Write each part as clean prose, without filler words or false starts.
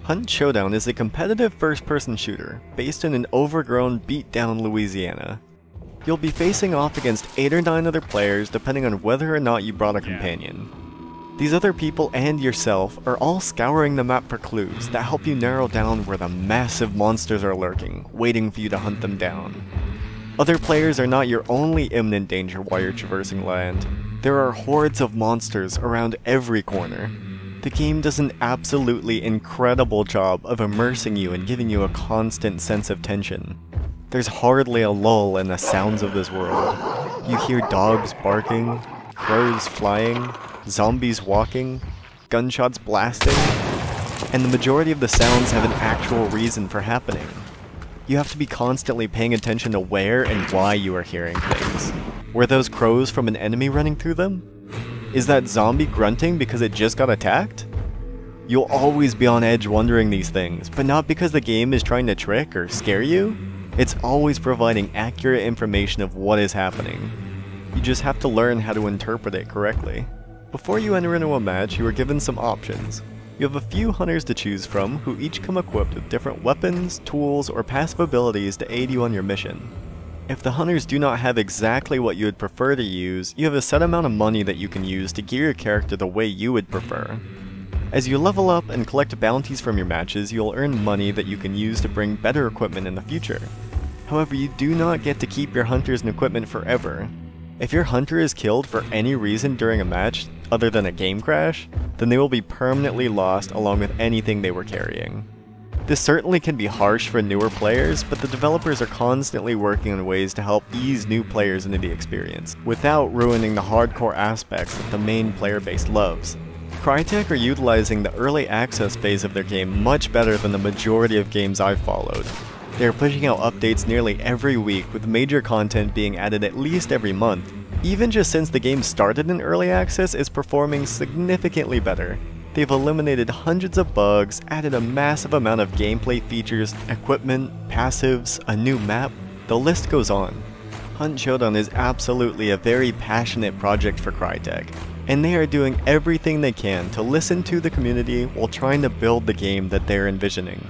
Hunt Showdown is a competitive first-person shooter, based in an overgrown, beat-down Louisiana. You'll be facing off against 8 or 9 other players depending on whether or not you brought a companion. These other people and yourself are all scouring the map for clues that help you narrow down where the massive monsters are lurking, waiting for you to hunt them down. Other players are not your only imminent danger while you're traversing land. There are hordes of monsters around every corner. The game does an absolutely incredible job of immersing you and giving you a constant sense of tension. There's hardly a lull in the sounds of this world. You hear dogs barking, crows flying, zombies walking, gunshots blasting, and the majority of the sounds have an actual reason for happening. You have to be constantly paying attention to where and why you are hearing things. Were those crows from an enemy running through them? Is that zombie grunting because it just got attacked? You'll always be on edge wondering these things, but not because the game is trying to trick or scare you. It's always providing accurate information of what is happening. You just have to learn how to interpret it correctly. Before you enter into a match, you are given some options. You have a few hunters to choose from who each come equipped with different weapons, tools, or passive abilities to aid you on your mission. If the hunters do not have exactly what you would prefer to use, you have a set amount of money that you can use to gear your character the way you would prefer. As you level up and collect bounties from your matches, you'll earn money that you can use to bring better equipment in the future. However, you do not get to keep your hunters and equipment forever. If your hunter is killed for any reason during a match other than a game crash, then they will be permanently lost along with anything they were carrying. This certainly can be harsh for newer players, but the developers are constantly working on ways to help ease new players into the experience, without ruining the hardcore aspects that the main player base loves. Crytek are utilizing the early access phase of their game much better than the majority of games I've followed. They are pushing out updates nearly every week, with major content being added at least every month. Even just since the game started in early access, it's performing significantly better. They've eliminated hundreds of bugs, added a massive amount of gameplay features, equipment, passives, a new map, the list goes on. Hunt Showdown is absolutely a very passionate project for Crytek, and they are doing everything they can to listen to the community while trying to build the game that they're envisioning.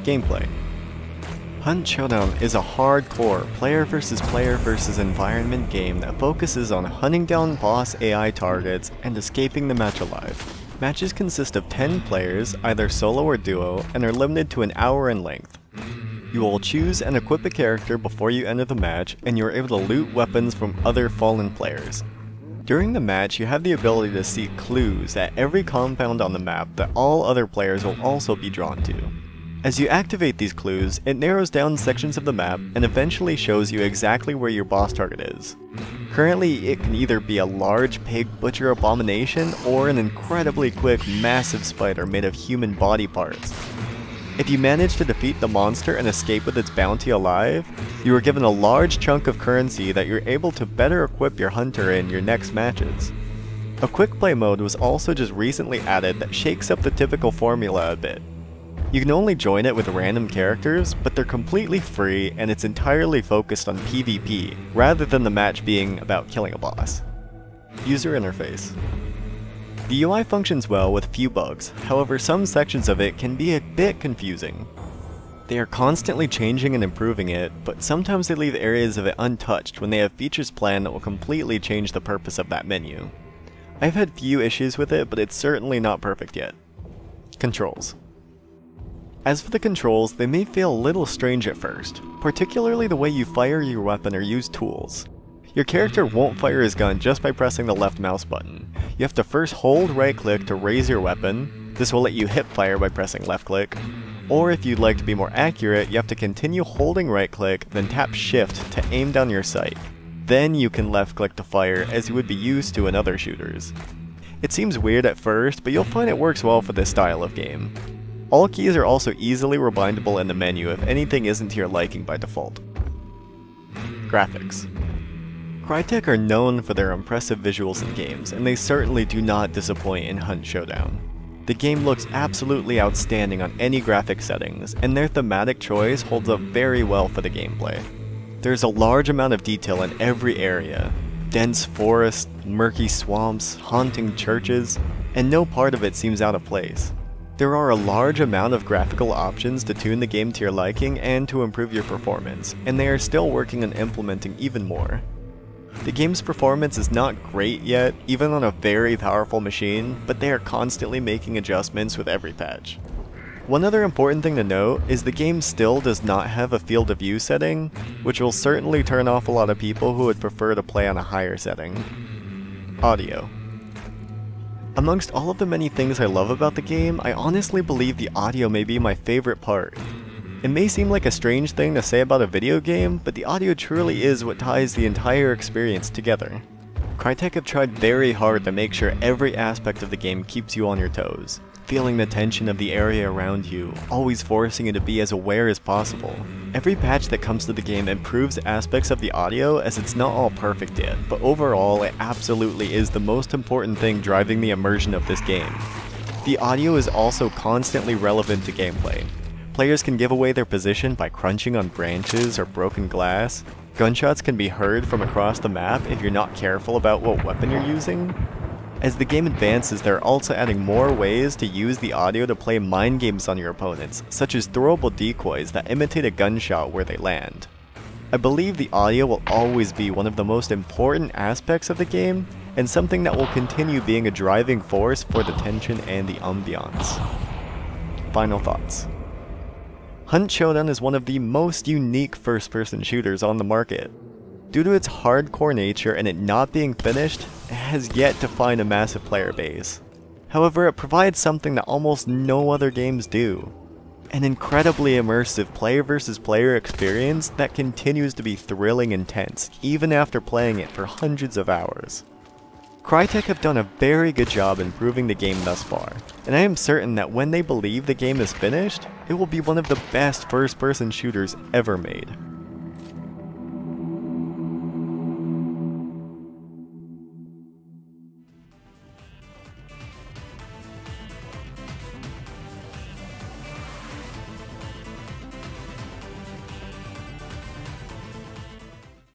Gameplay. Hunt Showdown is a hardcore player versus environment game that focuses on hunting down boss AI targets and escaping the match alive. Matches consist of 10 players, either solo or duo, and are limited to an hour in length. You will choose and equip a character before you enter the match, and you are able to loot weapons from other fallen players. During the match, you have the ability to see clues at every compound on the map that all other players will also be drawn to. As you activate these clues, it narrows down sections of the map and eventually shows you exactly where your boss target is. Currently, it can either be a large pig butcher abomination or an incredibly quick massive spider made of human body parts. If you manage to defeat the monster and escape with its bounty alive, you are given a large chunk of currency that you're able to better equip your hunter in your next matches. A quick play mode was also just recently added that shakes up the typical formula a bit. You can only join it with random characters, but they're completely free and it's entirely focused on PvP, rather than the match being about killing a boss. User interface. The UI functions well with few bugs, however some sections of it can be a bit confusing. They are constantly changing and improving it, but sometimes they leave areas of it untouched when they have features planned that will completely change the purpose of that menu. I've had few issues with it, but it's certainly not perfect yet. Controls. As for the controls, they may feel a little strange at first, particularly the way you fire your weapon or use tools. Your character won't fire his gun just by pressing the left mouse button. You have to first hold right click to raise your weapon, this will let you hip fire by pressing left click, or if you'd like to be more accurate, you have to continue holding right click, then tap shift to aim down your sight. Then you can left click to fire as you would be used to in other shooters. It seems weird at first, but you'll find it works well for this style of game. All keys are also easily rebindable in the menu if anything isn't to your liking by default. Graphics. Crytek are known for their impressive visuals in games, and they certainly do not disappoint in Hunt Showdown. The game looks absolutely outstanding on any graphic settings, and their thematic choice holds up very well for the gameplay. There's a large amount of detail in every area. Dense forests, murky swamps, haunting churches, and no part of it seems out of place. There are a large amount of graphical options to tune the game to your liking and to improve your performance, and they are still working on implementing even more. The game's performance is not great yet, even on a very powerful machine, but they are constantly making adjustments with every patch. One other important thing to note is the game still does not have a field of view setting, which will certainly turn off a lot of people who would prefer to play on a higher setting. Audio. Amongst all of the many things I love about the game, I honestly believe the audio may be my favorite part. It may seem like a strange thing to say about a video game, but the audio truly is what ties the entire experience together. Crytek have tried very hard to make sure every aspect of the game keeps you on your toes, feeling the tension of the area around you, always forcing you to be as aware as possible. Every patch that comes to the game improves aspects of the audio, as it's not all perfect yet, but overall it absolutely is the most important thing driving the immersion of this game. The audio is also constantly relevant to gameplay. Players can give away their position by crunching on branches or broken glass. Gunshots can be heard from across the map if you're not careful about what weapon you're using. As the game advances, they're also adding more ways to use the audio to play mind games on your opponents, such as throwable decoys that imitate a gunshot where they land. I believe the audio will always be one of the most important aspects of the game, and something that will continue being a driving force for the tension and the ambiance. Final thoughts. Hunt Showdown is one of the most unique first-person shooters on the market. Due to its hardcore nature and it not being finished, it has yet to find a massive player base. However, it provides something that almost no other games do. An incredibly immersive player versus player experience that continues to be thrilling and tense, even after playing it for hundreds of hours. Crytek have done a very good job improving the game thus far, and I am certain that when they believe the game is finished, it will be one of the best first-person shooters ever made.